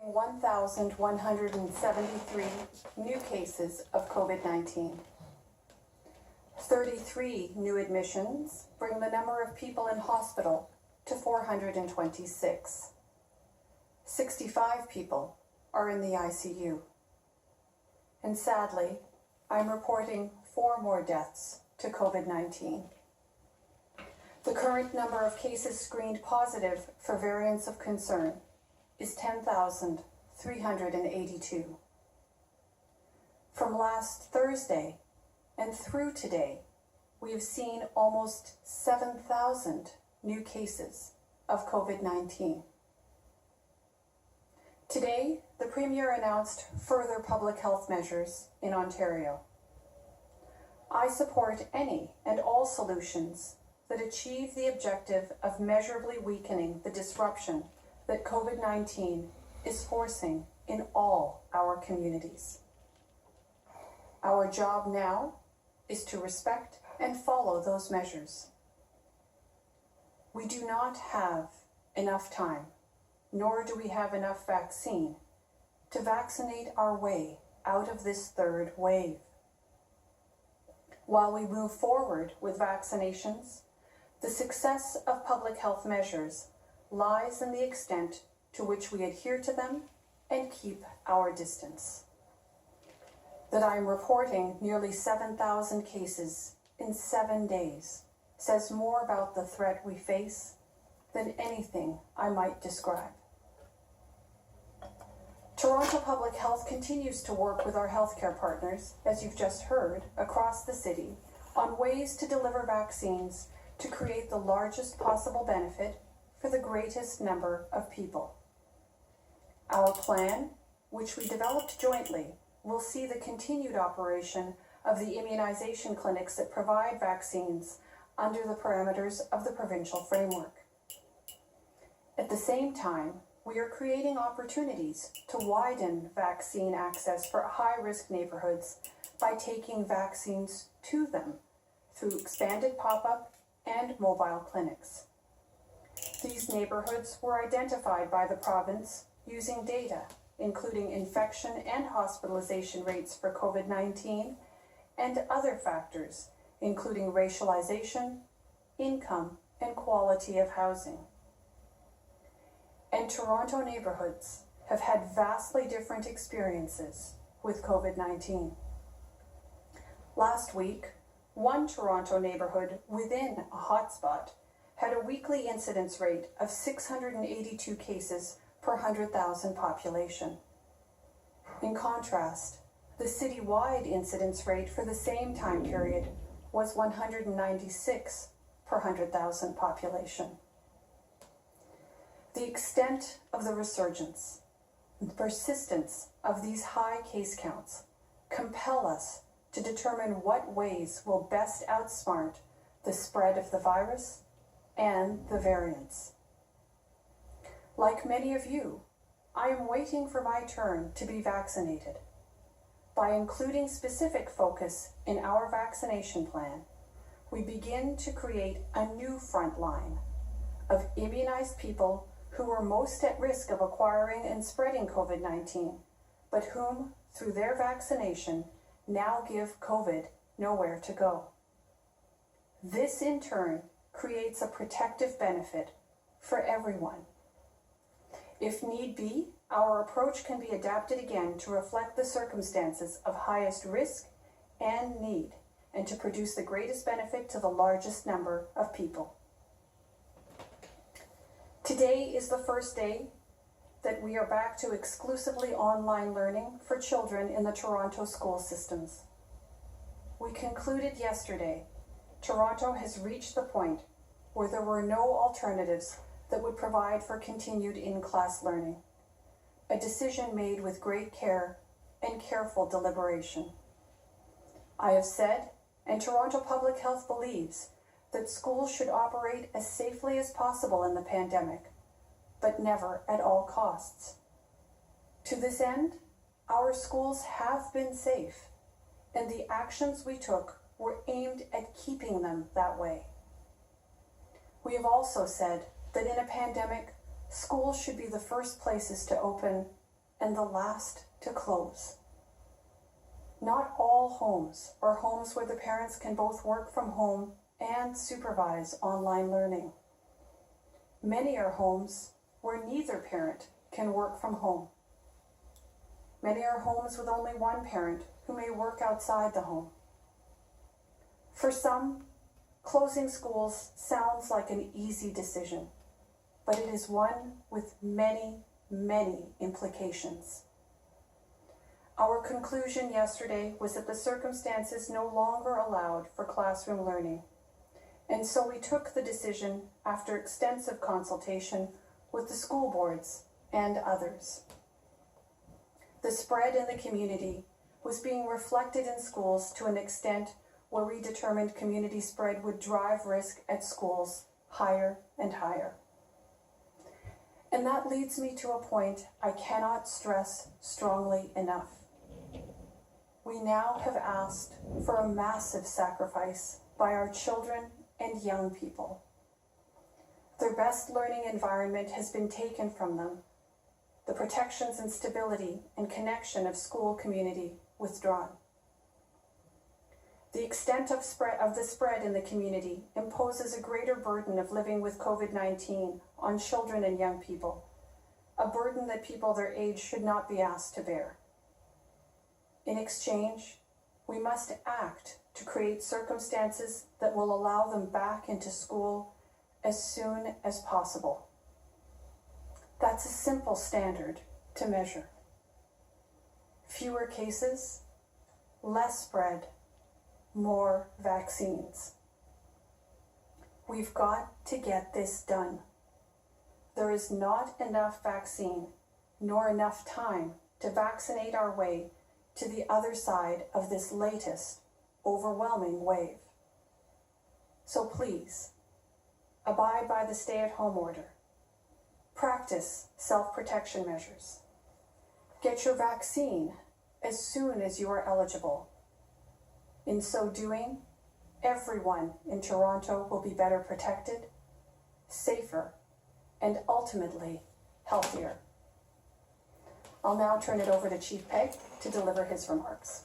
1,173 new cases of COVID-19. 33 new admissions bring the number of people in hospital to 426. 65 people are in the ICU. And sadly, I'm reporting 4 more deaths to COVID-19. The current number of cases screened positive for variants of concern is 10,382. From last Thursday and through today, we have seen almost 7,000 new cases of COVID-19. Today, the Premier announced further public health measures in Ontario. I support any and all solutions that achieve the objective of measurably weakening the disruption that COVID-19 is forcing in all our communities. Our job now is to respect and follow those measures. We do not have enough time, nor do we have enough vaccine to vaccinate our way out of this third wave. While we move forward with vaccinations, the success of public health measures lies in the extent to which we adhere to them and keep our distance. That I am reporting nearly 7,000 cases in 7 days says more about the threat we face than anything I might describe. Toronto Public Health continues to work with our healthcare partners, as you've just heard, across the city on ways to deliver vaccines to create the largest possible benefit for the greatest number of people. Our plan, which we developed jointly, will see the continued operation of the immunization clinics that provide vaccines under the parameters of the provincial framework. At the same time, we are creating opportunities to widen vaccine access for high-risk neighborhoods by taking vaccines to them through expanded pop-up and mobile clinics. These neighborhoods were identified by the province using data, including infection and hospitalization rates for COVID-19 and other factors, including racialization, income, and quality of housing. And Toronto neighborhoods have had vastly different experiences with COVID-19. Last week, one Toronto neighborhood within a hotspot had a weekly incidence rate of 682 cases per 100,000 population. In contrast, the citywide incidence rate for the same time period was 196 per 100,000 population. The extent of the resurgence and the persistence of these high case counts compel us to determine what ways will best outsmart the spread of the virus and the variants. Like many of you, I am waiting for my turn to be vaccinated. By including specific focus in our vaccination plan, we begin to create a new front line of immunized people who are most at risk of acquiring and spreading COVID-19, but whom, through their vaccination, now give COVID nowhere to go. This, in turn, creates a protective benefit for everyone. If need be, our approach can be adapted again to reflect the circumstances of highest risk and need, and to produce the greatest benefit to the largest number of people. Today is the first day that we are back to exclusively online learning for children in the Toronto school systems. We concluded yesterday, Toronto has reached the point where there were no alternatives that would provide for continued in-class learning, a decision made with great care and careful deliberation. I have said, and Toronto Public Health believes, that schools should operate as safely as possible in the pandemic, but never at all costs. To this end, our schools have been safe, and the actions we took were aimed at keeping them that way. We have also said that in a pandemic, schools should be the first places to open and the last to close. Not all homes are homes where the parents can both work from home and supervise online learning. Many are homes where neither parent can work from home. Many are homes with only one parent who may work outside the home. For some, closing schools sounds like an easy decision, but it is one with many, many implications. Our conclusion yesterday was that the circumstances no longer allowed for classroom learning, and so we took the decision after extensive consultation with the school boards and others. The spread in the community was being reflected in schools to an extent where we determined community spread would drive risk at schools higher and higher. And that leads me to a point I cannot stress strongly enough. We now have asked for a massive sacrifice by our children and young people. Their best learning environment has been taken from them, the protections and stability and connection of school community withdrawn. The extent of the spread in the community imposes a greater burden of living with COVID-19 on children and young people, a burden that people their age should not be asked to bear. In exchange, we must act to create circumstances that will allow them back into school as soon as possible. That's a simple standard to measure. Fewer cases, less spread, more vaccines. We've got to get this done. There is not enough vaccine nor enough time to vaccinate our way to the other side of this latest overwhelming wave. So please, abide by the stay-at-home order. Practice self-protection measures. Get your vaccine as soon as you are eligible. In so doing, everyone in Toronto will be better protected, safer, and ultimately healthier. I'll now turn it over to Chief Peg to deliver his remarks.